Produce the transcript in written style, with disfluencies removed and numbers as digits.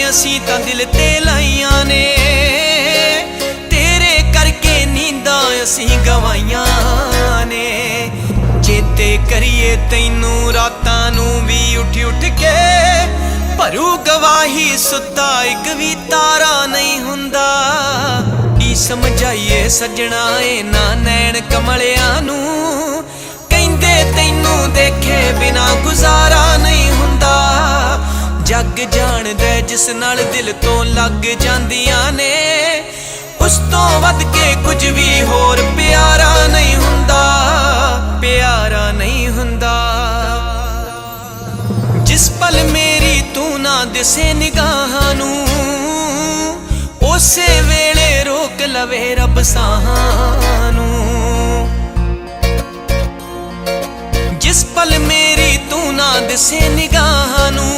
ਅਸੀਂ ਤਾਂ ਦਿਲ ਤੇ ਲਾਈਆਂ ਨੇ, ਤੇਰੇ ਕਰਕੇ ਨੀਂਦਾਂ ਅਸੀਂ ਗਵਾਈਆਂ ਨੇ। ਚੇਤੇ ਕਰੀਏ ਤੈਨੂੰ ਰਾਤਾਂ ਨੂੰ ਵੀ ਉੱਠ ਉੱਠ ਕੇ, ਭਰੂ ਗਵਾਹੀ ਸੁੱਤਾ ਇੱਕ ਵੀ ਤਾਰਾ ਨਹੀਂ ਹੁੰਦਾ। ਕੀ ਸਮਝਾਈਏ ਸੱਜਣਾ ਇਹਨਾਂ ਨੈਣ ਕਮਲਿਆਂ ਨੂੰ, ਕਹਿੰਦੇ ਤੈਨੂੰ ਦੇਖੇ ਬਿਨਾ ਗੁਜ਼ਾਰਾ ਨਹੀਂ ਹੁੰਦਾ। ਜੱਗ ਜਾਣਦਾ ਜਿਸ ਨਾਲ ਦਿਲ ਤੋਂ ਲੱਗ ਜਾਂਦੀਆਂ ਨੇ, ਉਸ ਤੋਂ ਵੱਧ ਕੇ ਕੁਝ ਵੀ ਹੋਰ ਪਿਆਰਾ ਨਹੀਂ ਹੁੰਦਾ, ਪਿਆਰਾ ਨਹੀਂ ਹੁੰਦਾ। ਜਿਸ ਪਲ ਮੇਰੀ ਤੂੰ ਨਾ ਦਿਸੇ ਨਿਗਾਹਾਂ ਨੂੰ, ਉਸੇ ਵੇਲੇ ਰੋਕ ਲਵੇ ਰੱਬ ਸਾਹਾਂ ਨੂੰ। ਜਿਸ ਪਲ ਮੇਰੀ ਤੂੰ ਨਾ ਦਿਸੇ ਨਿਗਾਹਾਂ ਨੂੰ,